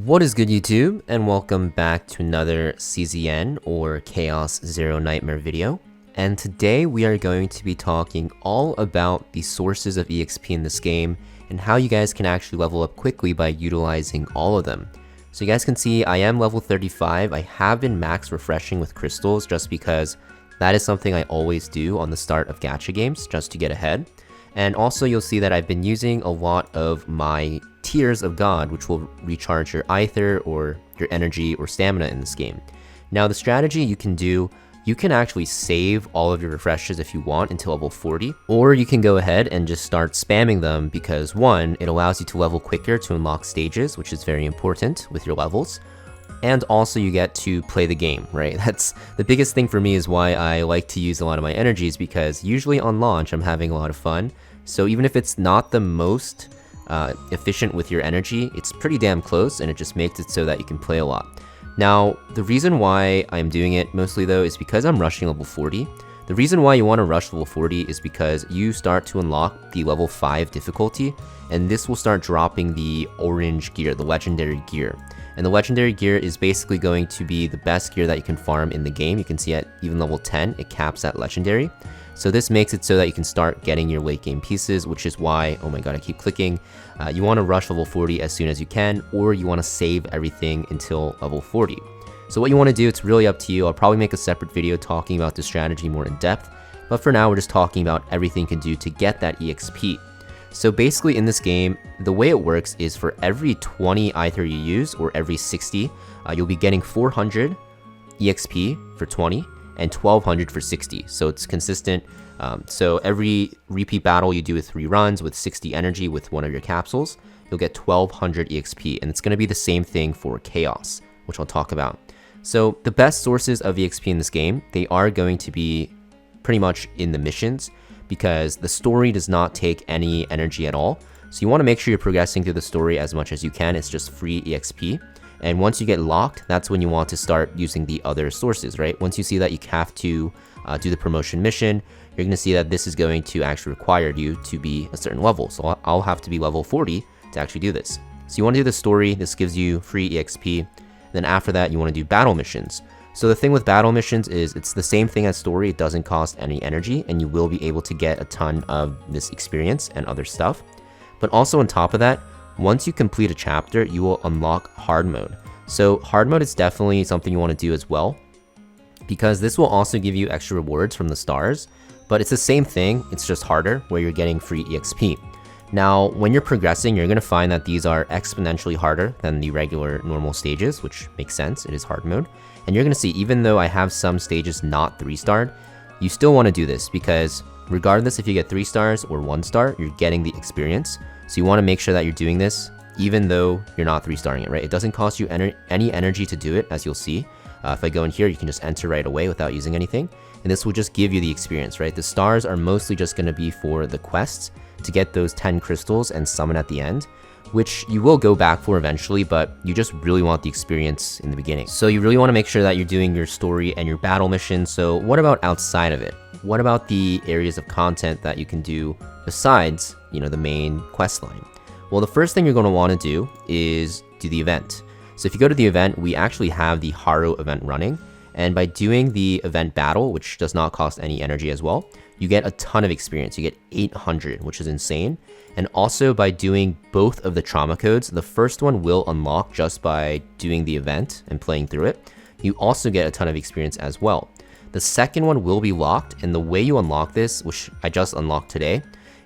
What is good, YouTube, and welcome back to another CZN or Chaos Zero Nightmare video. And today we are going to be talking all about the sources of EXP in this game and how you guys can actually level up quickly by utilizing all of them. So you guys can see I am level 35. I have been max refreshing with crystals just because that is something I always do on the start of gacha games just to get ahead. And also you'll see that I've been using a lot of my Tears of God, which will recharge your Aether or your energy or stamina in this game. Now the strategy you can do, you can actually save all of your refreshes if you want until level 40, or you can go ahead and just start spamming them because one, it allows you to level quicker to unlock stages, which is very important with your levels. And also you get to play the game, right? That's the biggest thing for me is why I like to use a lot of my energies, because usually on launch I'm having a lot of fun. So even if it's not the most efficient with your energy, it's pretty damn close, and it just makes it so that you can play a lot. Now, the reason why I'm doing it mostly though is because I'm rushing level 40. The reason why you want to rush level 40 is because you start to unlock the level 5 difficulty, and this will start dropping the orange gear, the legendary gear. And the legendary gear is basically going to be the best gear that you can farm in the game. You can see at even level 10, it caps at legendary. So this makes it so that you can start getting your late game pieces, which is why, oh my god, I keep clicking. You want to rush level 40 as soon as you can, or you want to save everything until level 40. So what you want to do, it's really up to you. I'll probably make a separate video talking about this strategy more in depth, but for now we're just talking about everything you can do to get that EXP. So basically in this game, the way it works is for every 20 Aether you use, or every 60, you'll be getting 400 EXP for 20, and 1200 for 60, so it's consistent. So every repeat battle you do with 3 runs with 60 energy with one of your capsules, you'll get 1200 EXP, and it's going to be the same thing for Chaos, which I'll talk about. So the best sources of EXP in this game, they are going to be pretty much in the missions, because the story does not take any energy at all. So you want to make sure you're progressing through the story as much as you can. It's just free EXP. And once you get locked, that's when you want to start using the other sources, right? Once you see that you have to do the promotion mission, you're going to see that this is going to actually require you to be a certain level. So I'll have to be level 40 to actually do this. So you want to do the story. This gives you free EXP. Then after that, you want to do battle missions. So the thing with battle missions is it's the same thing as story. It doesn't cost any energy, and you will be able to get a ton of this experience and other stuff. But also on top of that, once you complete a chapter, you will unlock hard mode. So hard mode is definitely something you want to do as well, because this will also give you extra rewards from the stars, but it's the same thing, it's just harder, where you're getting free EXP. Now, when you're progressing, you're going to find that these are exponentially harder than the regular normal stages, which makes sense, it is hard mode. And you're going to see, even though I have some stages not 3-starred, you still want to do this, because regardless if you get 3 stars or 1 star, you're getting the experience. So you want to make sure that you're doing this even though you're not 3-starring it, right? It doesn't cost you any energy to do it, as you'll see. If I go in here, you can just enter right away without using anything. And this will just give you the experience, right? The stars are mostly just going to be for the quests to get those 10 crystals and summon at the end, which you will go back for eventually, but you just really want the experience in the beginning. So you really want to make sure that you're doing your story and your battle mission. So what about outside of it? What about the areas of content that you can do besides, the main quest line? Well, the first thing you're going to want to do is do the event. So if you go to the event, we actually have the Haro event running. And by doing the event battle, which does not cost any energy as well, you get a ton of experience. You get 800, which is insane. And also by doing both of the trauma codes, the first one will unlock just by doing the event and playing through it. You also get a ton of experience as well. The second one will be locked, and the way you unlock this, which I just unlocked today,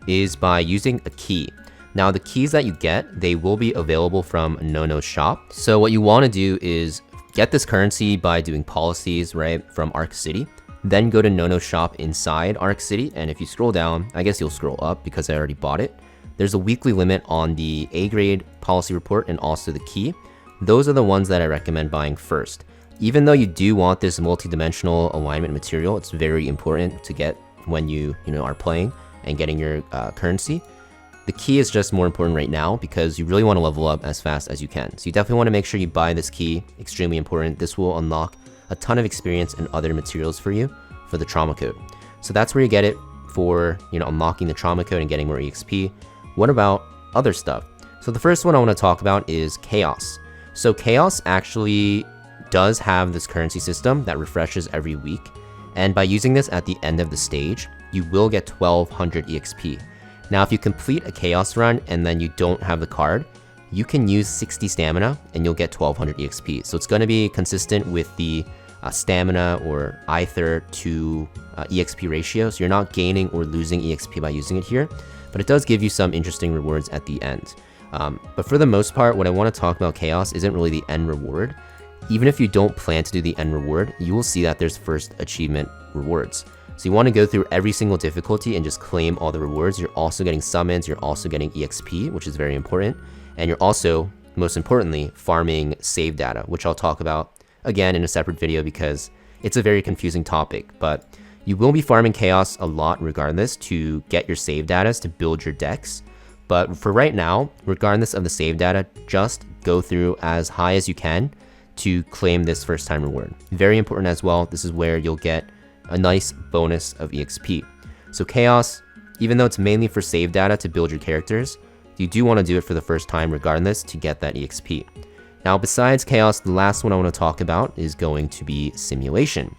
is by using a key. Now the keys that you get, they will be available from Nono's shop. So what you want to do is get this currency by doing policies, right, from Arc City. Then go to Nono's shop inside Arc City, and if you scroll down, I guess you'll scroll up because I already bought it. There's a weekly limit on the A grade policy report and also the key. Those are the ones that I recommend buying first. Even though you do want this multi-dimensional alignment material, it's very important to get when you are playing and getting your currency. The key is just more important right now because you really want to level up as fast as you can. So you definitely want to make sure you buy this key, extremely important. This will unlock a ton of experience and other materials for you for the trauma code. So that's where you get it for, unlocking the trauma code and getting more EXP. What about other stuff? So the first one I want to talk about is Chaos. So Chaos actually does have this currency system that refreshes every week, and by using this at the end of the stage, you will get 1200 EXP. Now if you complete a Chaos run and then you don't have the card, you can use 60 stamina and you'll get 1200 EXP. So it's going to be consistent with the stamina or Aether to EXP ratio, so you're not gaining or losing EXP by using it here, but it does give you some interesting rewards at the end. But for the most part, what I want to talk about Chaos isn't really the end reward. Even if you don't plan to do the end reward, you will see that there's first achievement rewards. So you want to go through every single difficulty and just claim all the rewards. You're also getting summons, you're also getting EXP, which is very important, and you're also, most importantly, farming save data, which I'll talk about again in a separate video because it's a very confusing topic. But you will be farming Chaos a lot regardless to get your save data to build your decks. But for right now, regardless of the save data, just go through as high as you can to claim this first time reward. Very important as well, this is where you'll get a nice bonus of EXP. So Chaos, even though it's mainly for save data to build your characters, you do want to do it for the first time regardless to get that EXP. Now besides Chaos, the last one I want to talk about is going to be Simulation.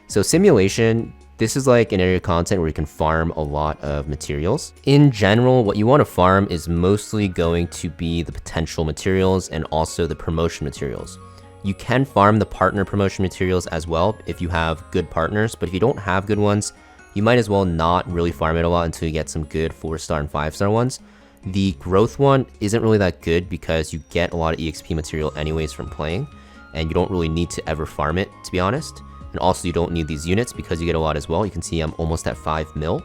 So Simulation, this is like an area of content where you can farm a lot of materials. In general, what you want to farm is mostly going to be the potential materials and also the promotion materials. You can farm the partner promotion materials as well if you have good partners, but if you don't have good ones, you might as well not really farm it a lot until you get some good 4-star and 5-star ones. The growth one isn't really that good because you get a lot of EXP material anyways from playing, and you don't really need to ever farm it, to be honest. And also you don't need these units because you get a lot as well. You can see I'm almost at 5 mil.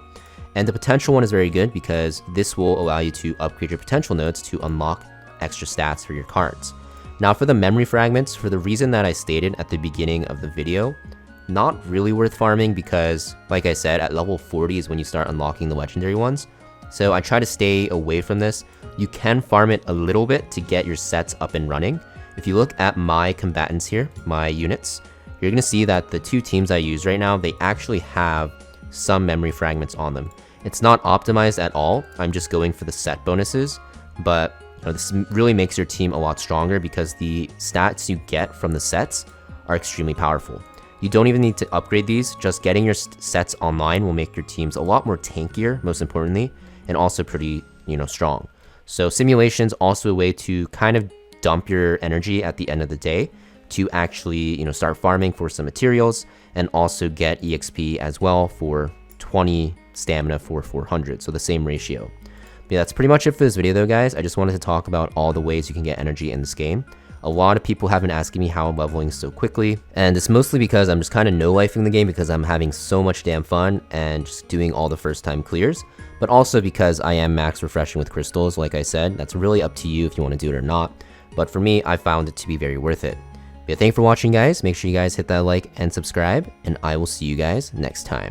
And the potential one is very good because this will allow you to upgrade your potential nodes to unlock extra stats for your cards. Now for the memory fragments, for the reason that I stated at the beginning of the video, not really worth farming because, like I said, at level 40 is when you start unlocking the legendary ones. So I try to stay away from this. You can farm it a little bit to get your sets up and running. If you look at my combatants here, my units, you're going to see that the two teams I use right now, they actually have some memory fragments on them. It's not optimized at all. I'm just going for the set bonuses, but this really makes your team a lot stronger because the stats you get from the sets are extremely powerful. You don't even need to upgrade these. Just getting your sets online will make your teams a lot more tankier, most importantly, and also pretty, strong. So Simulation's also a way to kind of dump your energy at the end of the day to actually, start farming for some materials and also get EXP as well for 20 stamina for 400, so the same ratio. But yeah, that's pretty much it for this video though, guys. I just wanted to talk about all the ways you can get energy in this game. A lot of people have been asking me how I'm leveling so quickly, and it's mostly because I'm just kind of no-lifing the game because I'm having so much damn fun and just doing all the first-time clears, but also because I am max refreshing with crystals, like I said. That's really up to you if you want to do it or not, but for me, I found it to be very worth it. But yeah, thank you for watching, guys. Make sure you guys hit that like and subscribe, and I will see you guys next time.